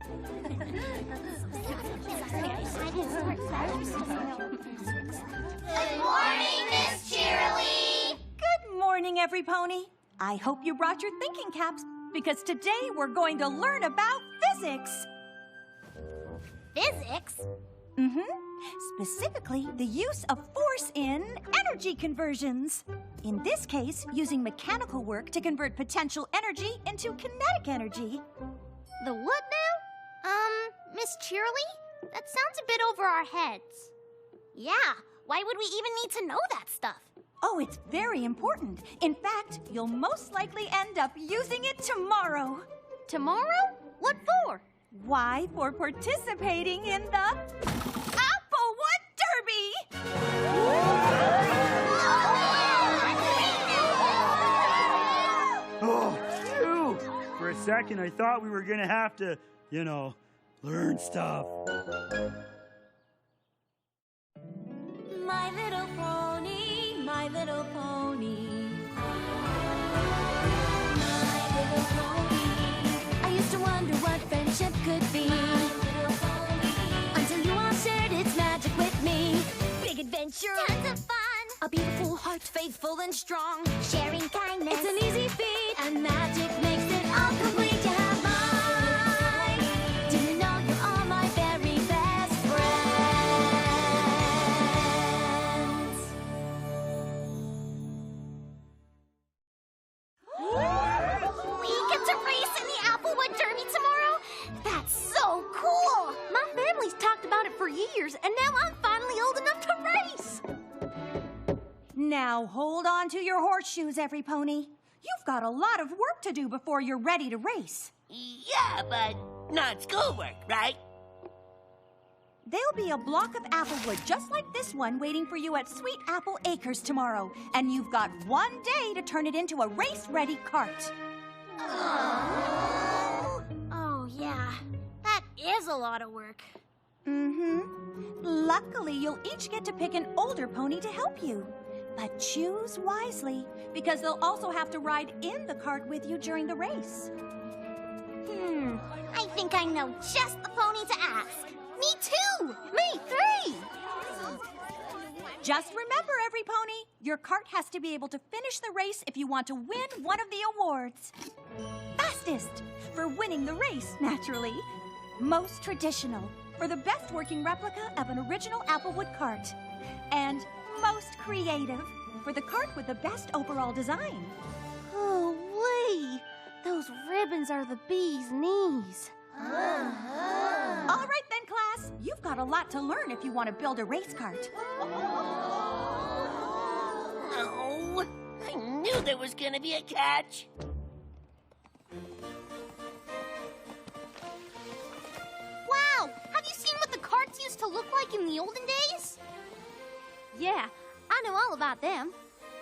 Good morning, Miss Cheerilee! Good morning, every pony. I hope you brought your thinking caps, because today we're going to learn about physics. Physics? Specifically, the use of force in energy conversions. In this case, using mechanical work to convert potential energy into kinetic energy. The what now? Miss Cheerilee? That sounds a bit over our heads. Yeah, why would we even need to know that stuff? Oh, it's very important. In fact, you'll most likely end up using it tomorrow. Tomorrow? What for? Why? For participating in the Applewood Derby! Oh, phew! For a second, I thought we were gonna have to, learn stuff. My little pony, my little pony. My little pony. I used to wonder what friendship could be. Until you all shared its magic with me. Big adventure. Tons of fun. A beautiful heart, faithful and strong. Sharing kindness. It's an easy feat, and magic makes it all complete. You have mine. Do you know you are my very best friends? We get to race in the Applewood Derby tomorrow? That's so cool! My family's talked about it for years, and now I'm finally old enough to race! Now hold on to your horseshoes, every pony. You've got a lot of work to do before you're ready to race. Yeah, but not schoolwork, right? There'll be a block of applewood just like this one waiting for you at Sweet Apple Acres tomorrow, and you've got one day to turn it into a race-ready cart. Oh, yeah. That is a lot of work. Luckily, you'll each get to pick an older pony to help you. But choose wisely, because they'll also have to ride in the cart with you during the race. I think I know just the pony to ask. Me too! Me, 3! Just remember, every pony, your cart has to be able to finish the race if you want to win one of the awards. Fastest, for winning the race, naturally. Most traditional, for the best working replica of an original Applewood cart. And most creative, for the cart with the best overall design. Oh, wee! Those ribbons are the bee's knees. All right then, class. You've got a lot to learn if you want to build a race cart. Oh, I knew there was gonna be a catch. Wow! Have you seen what the carts used to look like in the olden days? Yeah, I know all about them.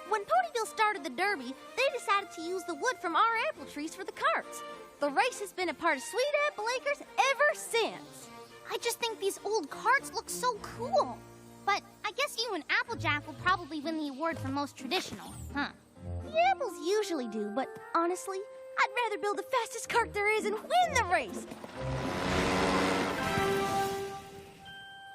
When Ponyville started the Derby, they decided to use the wood from our apple trees for the carts. The race has been a part of Sweet Apple Acres ever since. I just think these old carts look so cool. But I guess you and Applejack will probably win the award for most traditional, huh? The apples usually do, but honestly, I'd rather build the fastest cart there is and win the race.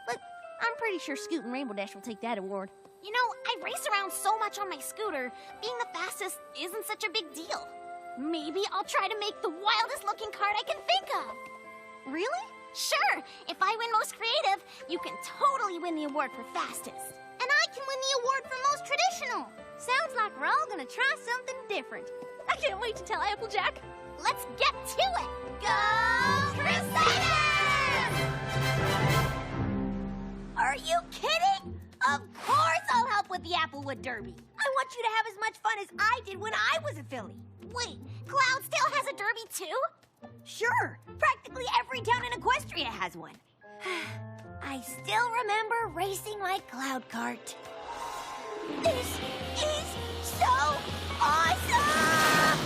But I'm pretty sure Scoot and Rainbow Dash will take that award. You know, I race around so much on my scooter, being the fastest isn't such a big deal. Maybe I'll try to make the wildest looking cart I can think of. Really? Sure! If I win most creative, you can totally win the award for fastest. And I can win the award for most traditional. Sounds like we're all gonna try something different. I can't wait to tell Applejack. Let's get to it! Go Crusaders! Are you kidding? Of course I'll help with the Applewood Derby. I want you to have as much fun as I did when I was a filly. Wait, Cloudsdale has a derby too? Sure. Practically every town in Equestria has one. I still remember racing my cloud cart. This is so awesome!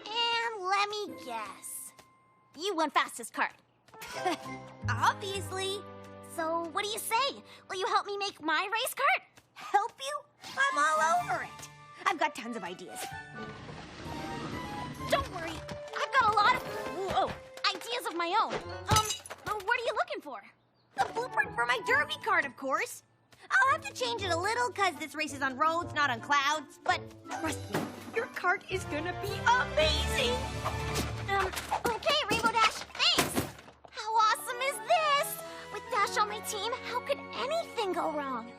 And let me guess. You won fastest cart. Obviously. So what do you say? Will you help me make my race cart? Help you? I'm all over it. got tons of ideas. Don't worry, I've got a lot of ideas of my own. What are you looking for? The blueprint for my derby card, of course. I'll have to change it a little because this race is on roads, not on clouds. But trust me, your cart is gonna be amazing. Okay, Rainbow Dash, thanks. How awesome is this? With Dash on my team, how could anything go wrong?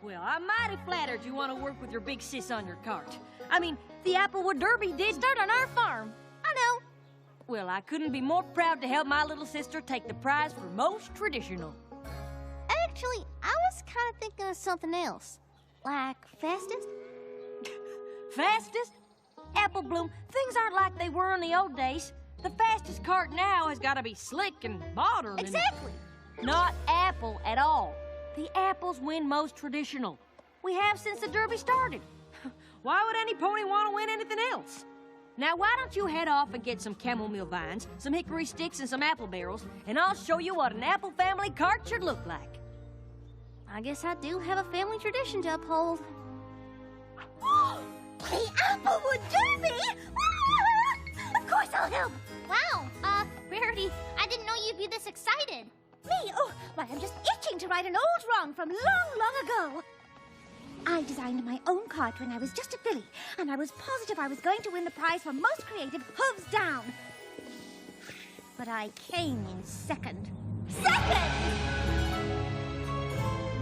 Well, I'm mighty flattered you want to work with your big sis on your cart. I mean, the Applewood Derby did start on our farm. I know. Well, I couldn't be more proud to help my little sister take the prize for most traditional. Actually, I was kind of thinking of something else. Like fastest? Fastest? Apple Bloom, things aren't like they were in the old days. The fastest cart now has got to be slick and modern. Exactly. Not Apple at all. The Apples win most traditional. We have since the Derby started. Why would any pony want to win anything else? Now, why don't you head off and get some chamomile vines, some hickory sticks, and some apple barrels, and I'll show you what an Apple family cart should look like. I guess I do have a family tradition to uphold. The Applewood Derby? Of course I'll help. Wow, Rarity, I didn't know you'd be this excited. Me? Oh, why, I'm just itching to right an old wrong from long, long ago. I designed my own cart when I was just a filly, and I was positive I was going to win the prize for most creative hooves down. But I came in second. Second!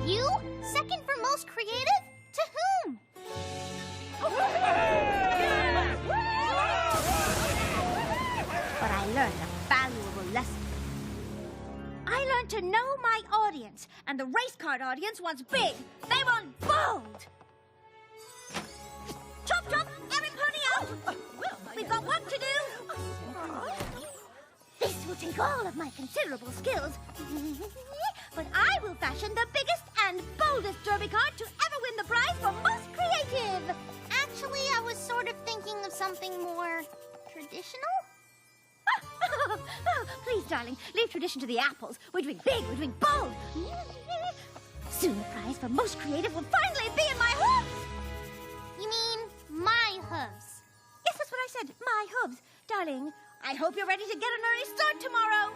You? Second for most creative? To whom? But I learned a valuable lesson. I learned to know my audience, and the race cart audience wants big. They want bold. Chop, chop, every pony out. We've got work to do. This will take all of my considerable skills. But I will fashion the biggest and boldest derby cart to ever win the prize for most creative. Actually, I was sort of thinking of something more traditional. Oh, please, darling, leave tradition to the apples. We're doing big, we're doing bold. Soon the prize for most creative will finally be in my hooves. You mean my hooves? Yes, that's what I said, my hooves. Darling, I hope you're ready to get an early start tomorrow.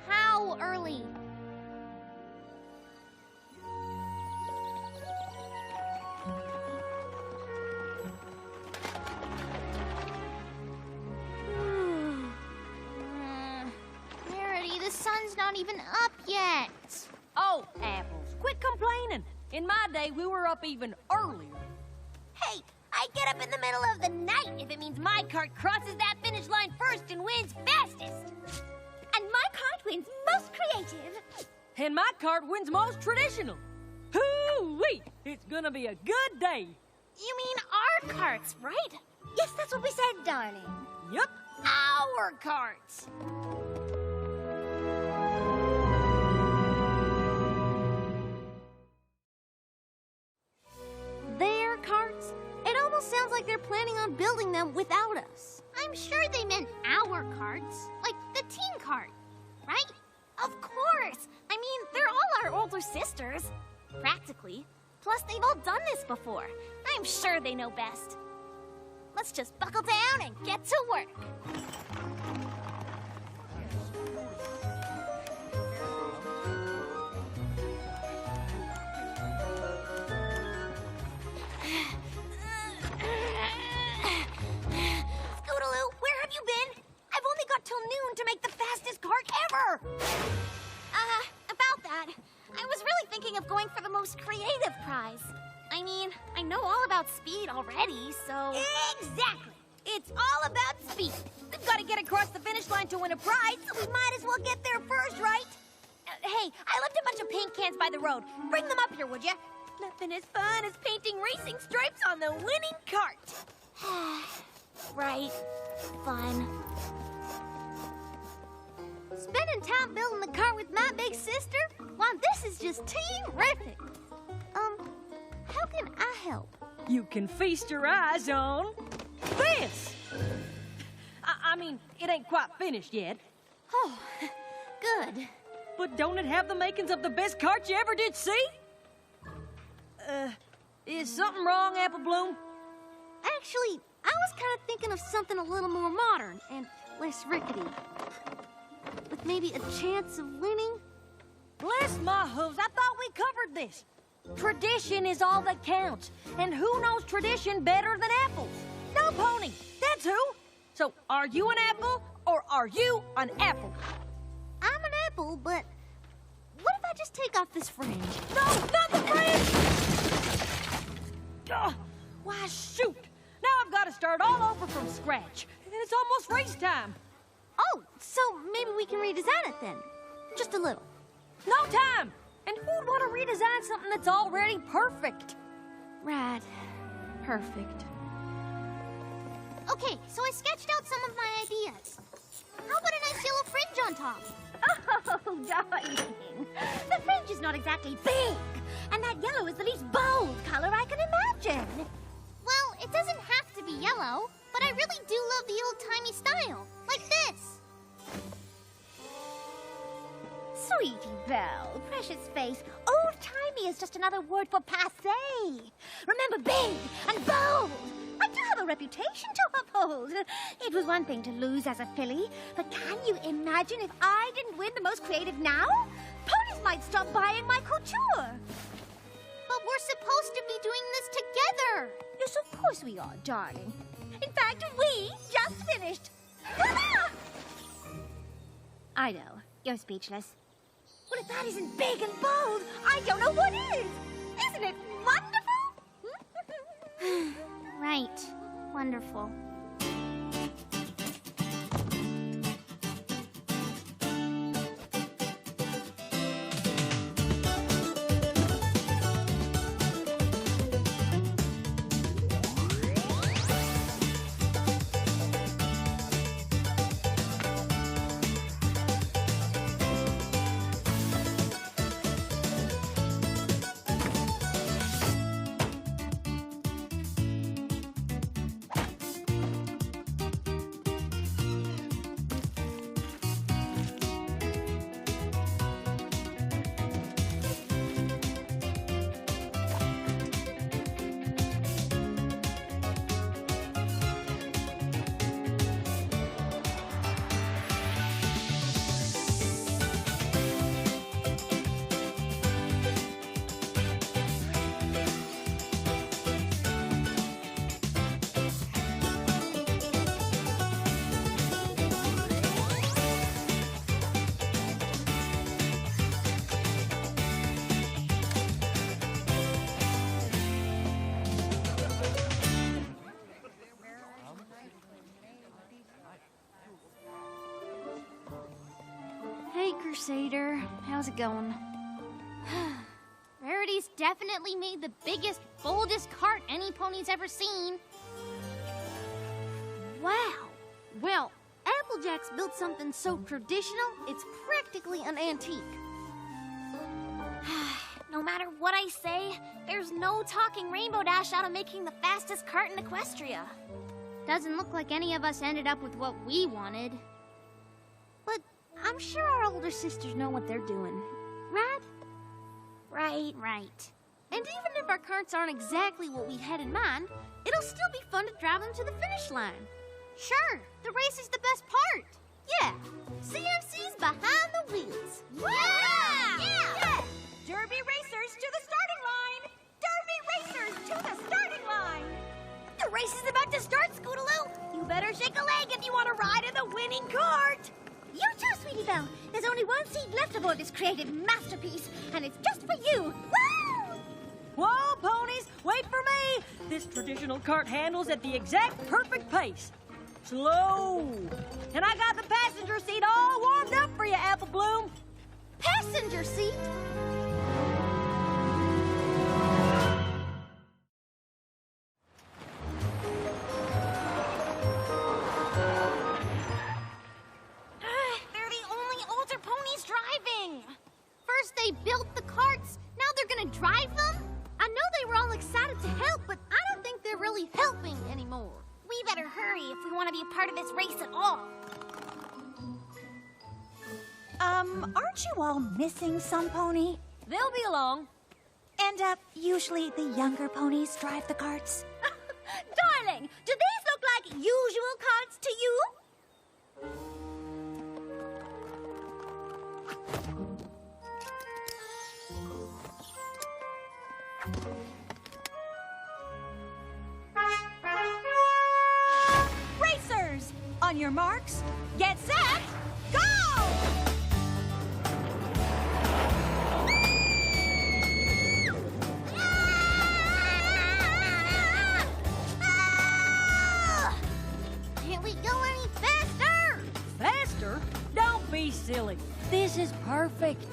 How early? Rarity, the sun's not even up yet. Oh, Apples, quit complaining. In my day, we were up even earlier. Hey, I get up in the middle of the night if it means my cart crosses that finish line first and wins fastest. And my cart wins most creative. And my cart wins most traditional. Hoo-wee! It's gonna be a good day. You mean our carts, right? Yes, that's what we said, darling. Yup. Our carts. Their carts? It almost sounds like they're planning on building them without us. I'm sure they meant our carts, like the teen cart, right? Of course. I mean, they're all our older sisters. Practically. Plus, they've all done this before. I'm sure they know best. Let's just buckle down and get to work. Scootaloo, where have you been? I've only got till noon to make the fastest cart ever. About that, I was really thinking of going for the most creative prize. I mean, I know all about speed already, so... Exactly! It's all about speed. We've got to get across the finish line to win a prize, so we might as well get there first, right? Hey, I left a bunch of paint cans by the road. Bring them up here, would you? Nothing as fun as painting racing stripes on the winning cart. Right. Fun. Spending time building the cart with my big sister? Why, this is just terrific. How can I help? You can feast your eyes on this. I mean, it ain't quite finished yet. Oh, good. But don't it have the makings of the best cart you ever did see? Is something wrong, Apple Bloom? Actually, I was kind of thinking of something a little more modern and less rickety. With maybe a chance of winning? Bless my hooves, I thought we covered this. Tradition is all that counts. And who knows tradition better than apples? No, Pony, that's who. So, are you an apple, or are you an apple? I'm an apple, but what if I just take off this fringe? No, not the fringe! Ugh, why, shoot. Now I've got to start all over from scratch. And it's almost race time. Oh, so maybe we can redesign it then. Just a little. No time! And who'd want to redesign something that's already perfect? Right. Perfect. Okay, so I sketched out some of my ideas. How about a nice yellow fringe on top? Oh, darling. The fringe is not exactly big, and that yellow is the least bold color I can imagine. Well, it doesn't have to be yellow, but I really do love the old-timey style, like this. Sweetie Belle, precious face, old-timey is just another word for passé. Remember, big and bold. I do have a reputation to uphold. It was one thing to lose as a filly, but can you imagine if I didn't win the most creative now? Ponies might stop buying my couture. But we're supposed to be doing this together. Yes, of course we are, darling. In fact, we just finished. I know, you're speechless. Well, if that isn't big and bold, I don't know what is. Isn't it wonderful? Right. Wonderful. Crusader, how's it going? Rarity's definitely made the biggest, boldest cart any pony's ever seen. Wow. Well, Applejack's built something so traditional, it's practically an antique. No matter what I say, there's no talking Rainbow Dash out of making the fastest cart in Equestria. Doesn't look like any of us ended up with what we wanted. But I'm sure our older sisters know what they're doing, right? Right. Right. And even if our carts aren't exactly what we had in mind, it'll still be fun to drive them to the finish line. Sure, the race is the best part. Yeah, CMC's behind the wheels. Yeah! Derby racers to the starting line! Derby racers to the starting line! The race is about to start, Scootaloo. You better shake a leg if you want to ride in the winning cart. You too, Sweetie Belle. There's only one seat left aboard this creative masterpiece, and it's just for you. Woo! Whoa, ponies, wait for me! This traditional cart handles at the exact perfect pace. Slow. And I got the passenger seat all warmed up for you, Apple Bloom. Passenger seat? They're the only older ponies driving. First they built the carts, now they're gonna drive them? I know they were all excited to help, but I don't think they're really helping anymore. We better hurry if we want to be a part of this race at all. Aren't you all missing some pony? They'll be along. And, usually the younger ponies drive the carts. Darling, do these look like usual carts to you? Racers! On your marks, get set, go! Can't we go any faster? Faster? Don't be silly. This is perfect.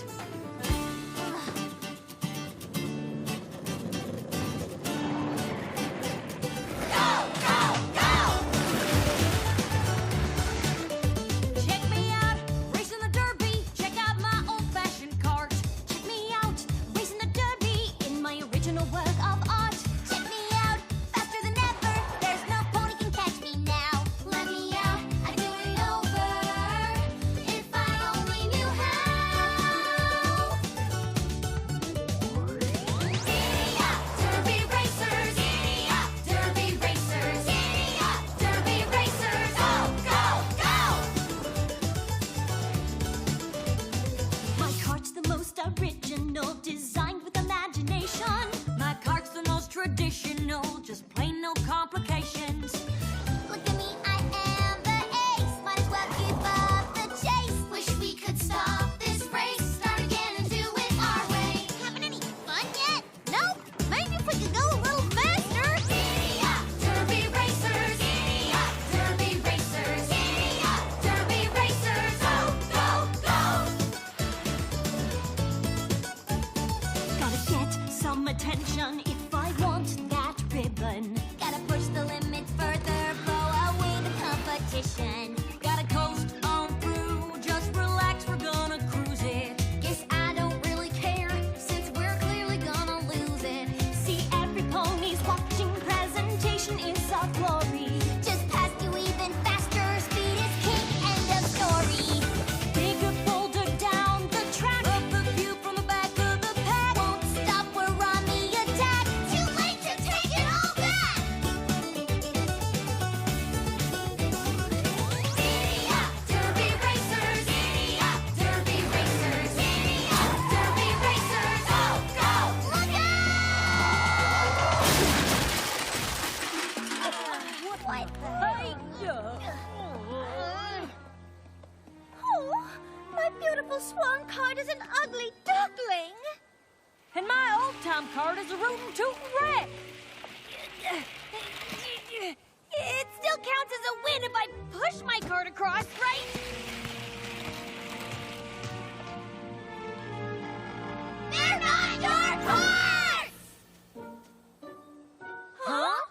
Check me out, racing the derby. Check out my old-fashioned cart. Check me out, racing the derby in my original work of art. Check me out, faster than ever. There's no pony can catch me now. Let me out, I'd do it over. If I only knew how. Giddy up, derby racers. Giddy up, derby racers. Giddy up, derby racers. Go, go, go! My cart's the most original, designed with imagination. My cart's the most traditional, just plain no complications. Look at me, I am the ace. Might as well give up the chase. Wish we could stop this race. Start again and do it our way. Having any fun yet? Nope. Maybe if we could go a little faster. Giddy up, derby racers. Giddy up, derby racers. Giddy up, derby racers. Go, go, go! Gotta get some attention if I want that ribbon. Gotta push the limits further, blow away the competition. Gotta coast on through, just relax, we're gonna cruise it. Guess I don't really care, since we're clearly gonna lose it. See, every pony's watching, presentation is our glory. Just past you even faster, speed is king, end of story. Bigger, bolder down the track, up the view from the back of the pack. Won't stop, we're on the attack. Too late to take it all back. Giddy up, derby racers. Giddy up, derby racers. Giddy up, derby racers. Go, go, look out! What the? Oh, my beautiful swan cart is an ugly duckling. And my old-time cart is a rootin' tootin' wreck. It still counts as a win if I push my cart across, right? They're not your cars! Huh?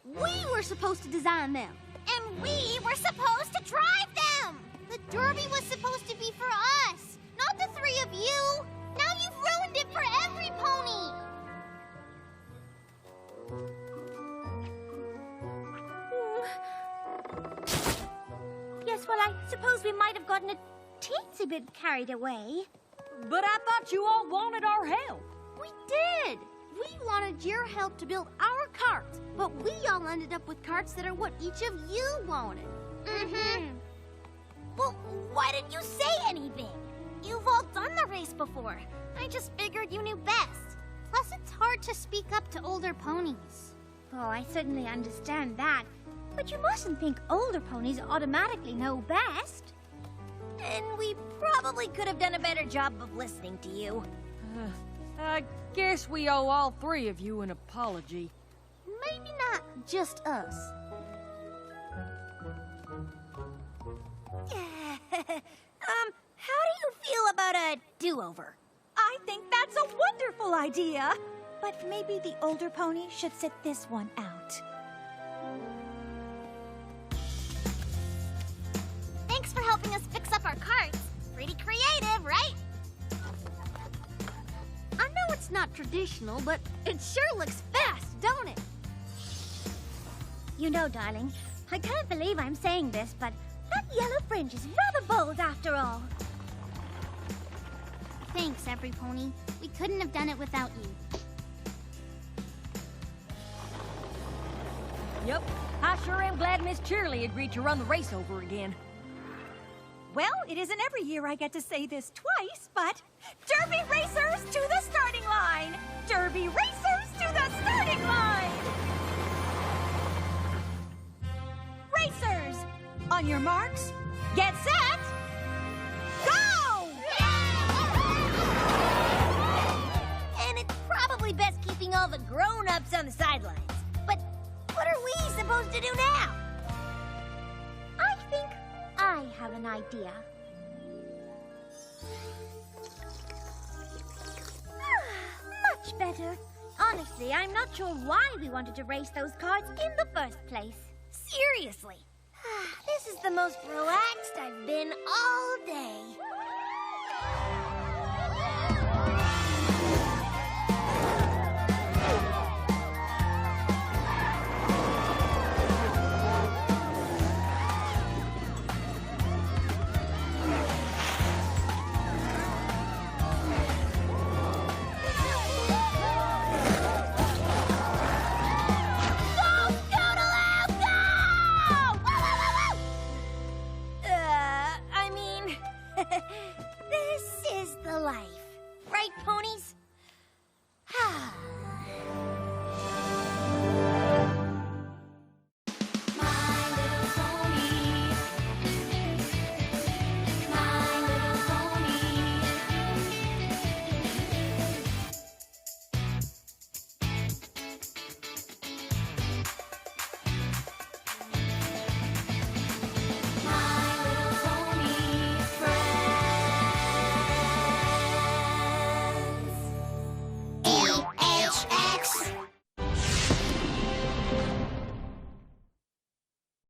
We were supposed to design them. And we were supposed to drive them! The derby was supposed to be for us, not the three of you! Now you've ruined it for every pony! Yes, well, I suppose we might have gotten a teensy bit carried away. But I thought you all wanted our help. We did! We wanted your help to build our carts, but we all ended up with carts that are what each of you wanted. Mm-hmm. Well, why didn't you say anything? You've all done the race before. I just figured you knew best. Plus, it's hard to speak up to older ponies. Oh, I certainly understand that. But you mustn't think older ponies automatically know best. And we probably could have done a better job of listening to you. I guess we owe all three of you an apology. Maybe not just us. How do you feel about a do-over? I think that's a wonderful idea. But maybe the older pony should sit this one out. Thanks for helping us fix up our carts. Pretty creative, right? I know it's not traditional, but it sure looks fast, don't it? You know, darling, I can't believe I'm saying this, but that yellow fringe is rather bold after all. Thanks, every pony. We couldn't have done it without you. Yep, I sure am glad Miss Cheerily agreed to run the race over again. Well, it isn't every year I get to say this twice, but Derby racers to the starting line! Derby racers to the starting line! Racers, on your marks, get set, go! And it's probably best keeping all the grown-ups on the sidelines. But what are we supposed to do now? I think I have an idea. Much better. Honestly, I'm not sure why we wanted to race those carts in the first place. Seriously. This is the most relaxed I've been all day.